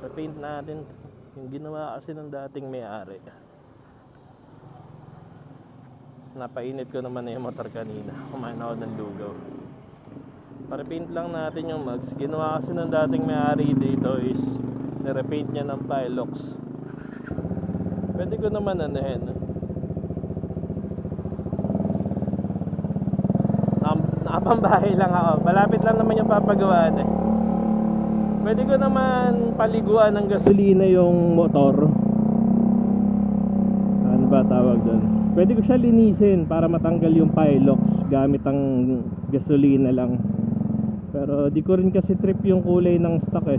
Repaint natin yung ginawa kasi ng dating may-ari. Napainit ko naman na yung motor kanina. Kumain ako ng lugaw. Parepaint lang natin yung mags. Ginawa kasi ng dating may-ari dito is nirepaint niya ng Pilox. Pwede ko naman anahin. Nakapambahay lang ako. Malapit lang naman yung papagawaan eh. Pwede ko naman paliguan ng gasolina yung motor. Ano ba tawag doon? Pwede ko siya linisin para matanggal yung Pilox gamit ang gasolina lang. Pero di ko rin kasi trip yung kulay ng stock eh.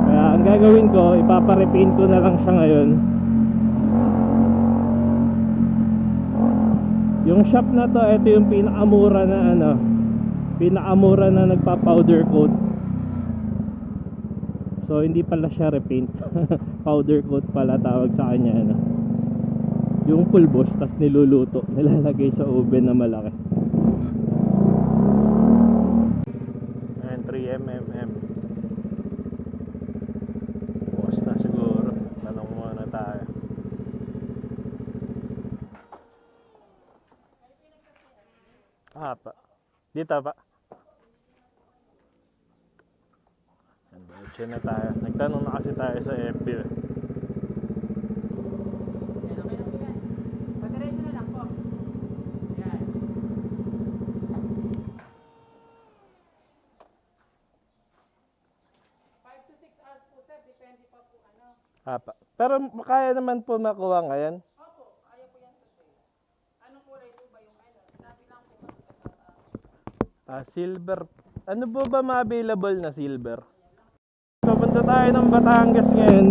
Kaya ang gagawin ko, ipaparepaint ko na lang siya ngayon. Yung shop na to, ito yung pinakamura na pinakamura na nagpa-powder coat. So hindi pala siya repaint. Powder coat pala tawag sa kanya yung pulbos tas niluluto, nilalagay sa oven na malaki. And 3mm. Bukas na siguro. Tanong muna tayo. Pa. Dito pa. Diyan na tayo. Nagtanong na kasi tayo sa FB. Padiretso na lang po. Yan. 5 to 6 hours po sir, depende pa po Pa. Pero kaya naman po makuha ngayon. Opo, kaya po yan sir. Anong kulay po ba yung sabi lang po Silver. Ano po ba ma-available na silver? Pupunta tayo ng Batangas ngayon.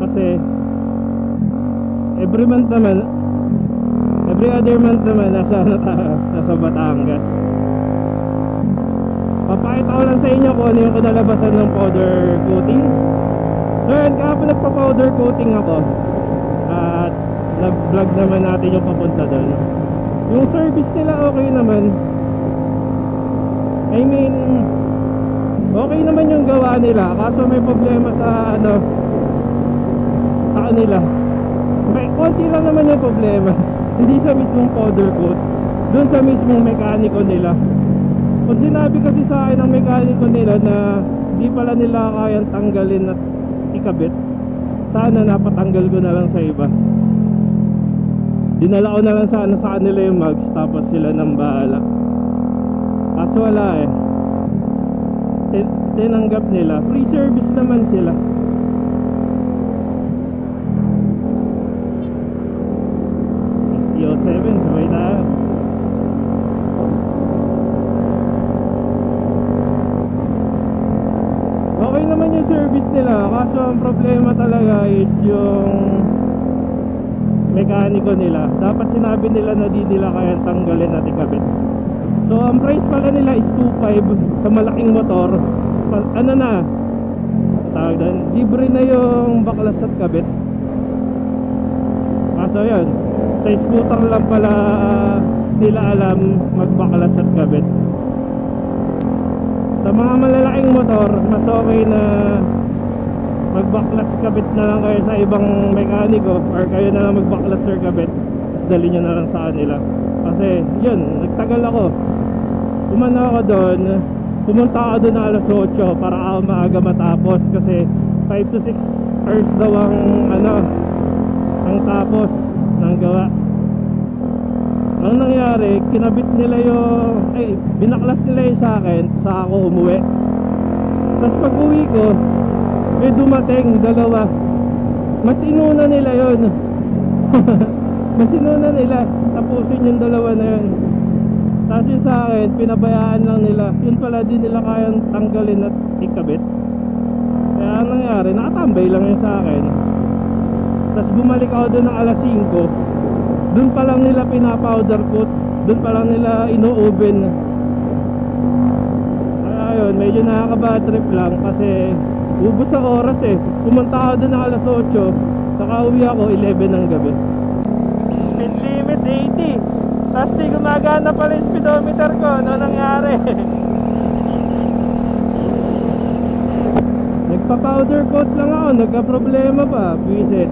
Kasi every other month naman nasa Batangas. Papakita ko lang sa inyo kung ano yung kinalabasan ng powder coating. So yun, kahapon nagpa-powder coating ako. At nag-vlog naman natin yung papunta doon. Yung service nila okay naman. I mean, okay naman yung gawa nila. Kaso may problema sa sa kanila. May konti lang naman yung problema. Hindi sa mismong powder coat, doon sa mismong mekaniko nila. Kung sinabi kasi sa akin ng mekaniko nila na di pala nila kayang tanggalin at ikabit, sana napatanggal ko na lang sa iba. Dinala ko na lang sana sa kanila yung mags, tapos sila nang bahala. Kaso wala eh. Tinanggap nila. Free service naman sila. TO7, sabay tayo. Okay naman yung service nila. Kaso ang problema talaga is yung mekaniko nila. Dapat sinabi nila na di nila kayang tanggalin at ikabit. So ang price pala nila is 2.5 sa malaking motor. Ano na tawag doon? Libre na yung baklas at kabit. Kaso yun, sa scooter lang pala nila alam magbaklas at kabit. Sa mga malalaking motor, mas okay na magbaklas kabit na lang kayo sa ibang mekaniko, or kayo na lang magbaklas or kabit, tapos dali nyo na lang sa kanila. Kasi yun, nagtagal ako. Umano ako doon, pumunta ako doon na alas 8 para ako maaga matapos. Kasi 5 to 6 hours daw ang tapos ng gawa. Ang nangyari, kinabit nila binaklas nila yung sa akin, sa ako umuwi. Tapos pag uwi ko, may dumating dalawa. Mas inuna nila yun. Mas inuna nila, tapusin yung dalawa na yun. Tapos yung sa akin, pinabayaan lang nila. Yun pala, di nila kayang tanggalin at ikabit. Kaya ang nangyari, nakatambay lang yun sa akin. Tapos bumalik ako doon ng alas 5. Doon pa lang nila pinapowder coat, doon pa lang nila ino-oven. Kaya yun, medyo nakaka-bad trip lang kasi ubos ang oras eh. Pumunta ako doon ng alas 8, nakauwi ako 11 ng gabi. Speed limit 80. Tapos di gumagana pala yung speedometer ko. Ano nangyari? Nagpa-powder coat lang ako, nagka-problema pa, visit.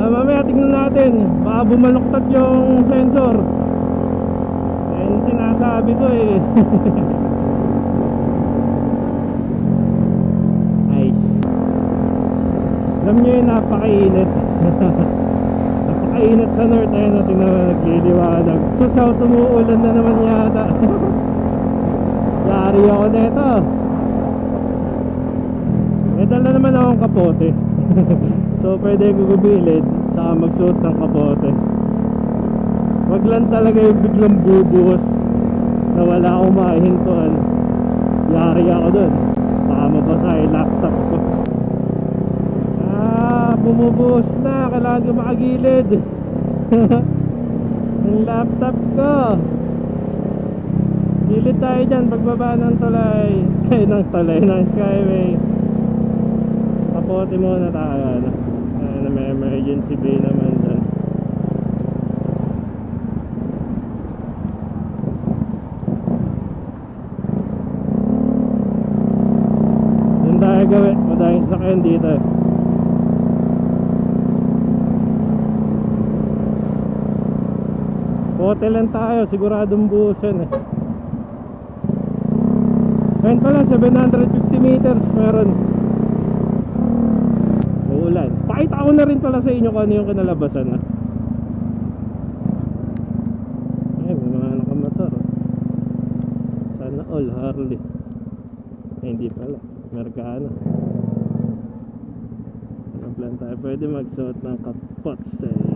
Mamaya tignan natin, baka bumaluktot yung sensor. Yan sinasabi ko eh. Nice. Alam nyo yun, napakainit. Napakainit sa north. Ayun, tingnan mo, nagliliwanag. Sa south, umuulan na naman yata. Yari ako nito. May dala naman akong kapote. So pwede gugubilid saka magsuot ng kapote. Wag lang talaga yung biglang bubuhos na wala akong makahintuan. Yari ako dun, baka mabasa yung laptop ko. Bumubuhos na, kailangan ko makagilid. Yung laptop ko. Gilid tayo dyan pagbaba ng tulay. Ng tulay, ng skyway. Kapote muna tayo, ano. May emergency bay naman dyan. Yun tayo gawin, madahing sasakyan dito. Kapote lang tayo, siguradong buhusan eh. Ngayon pala 750 meters meron. Uulan. Pakita ko na rin pala sa inyo kung ano yung kinalabasan na. Ay, may mga nakamotor. Sana all Harley. Ay, hindi pala, Amerikano. Naplan tayo, pwede magsuot ng kapots eh.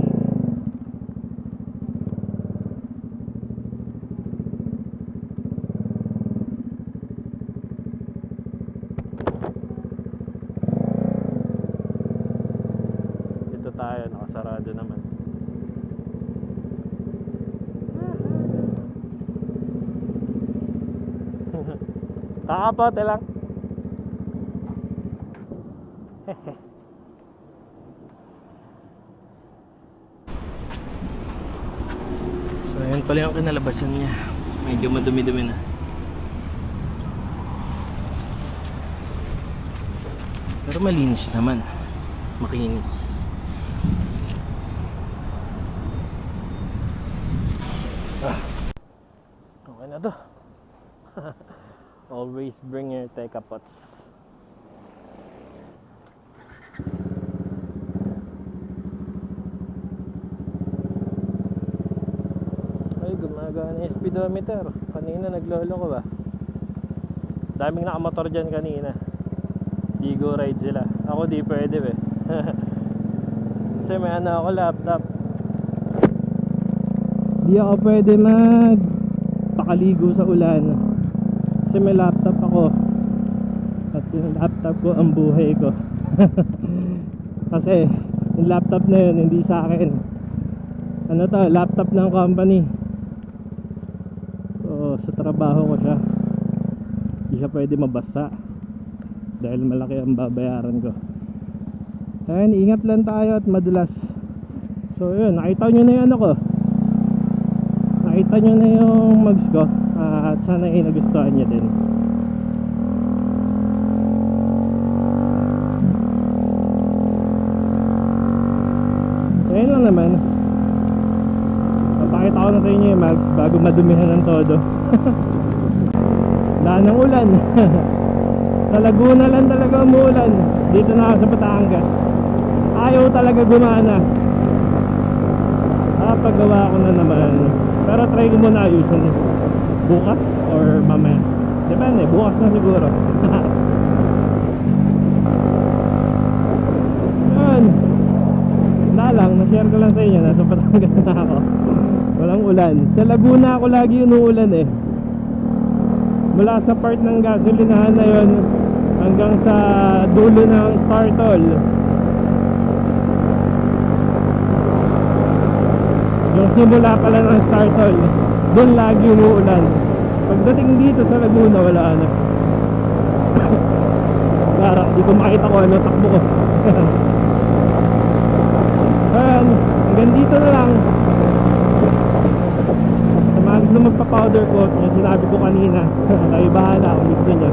Tayo, nakasarado naman. Kakapote lang. So ayun pala yung kinalabasan niya. Medyo madumi-dumi na. Pero malinis naman. Makinis. Okay na to. Always bring your teka pots. Ay, gumagana yung speedometer. Kanina naglolo ko ba? Daming nakamotor dyan kanina. Di go ride sila. Ako di pwede eh. Kasi may ano ako, laptop. Di ako pwede pakaligo sa ulan kasi may laptop ako at yung laptop ko ang buhay ko. Kasi yung laptop na yun hindi sa akin, ano to, laptop ng company. So sa trabaho ko siya, hindi siya pwede mabasa dahil malaki ang babayaran ko. Ayan, ingat lang tayo at madulas. So yun, nakita nyo na yung ano ko, nakita nyo na yung mugs ko, at sana ay nagustuhan nyo din. So yun lang naman, papakita ko na sa inyo yung mugs bago madumihan ng todo. Wala nang ulan. Sa Laguna lang talaga umuulan. Dito na ako sa Batangas, ayaw talaga gumana. Paggawa ko na naman, pero try ko muna ayusin bukas or mamaya, depende, bukas na siguro. Yun, wala lang, na-share ko lang sa inyo, nasa Batangas na ako, walang ulan. Sa Laguna ako lagi inuulan eh, mula sa part ng gasolinahan na yun hanggang sa dulo ng Star Toll. Yung simula pala ng Star Toll, doon lagi umuulan. Pagdating dito sa Laguna, wala na. Para di ko makita ko ano takbo ko. Ayan, hanggang dito na lang. Sa mga gusto magpa-powder coat, yung sinabi ko kanina, kayo bahala kung gusto nyo.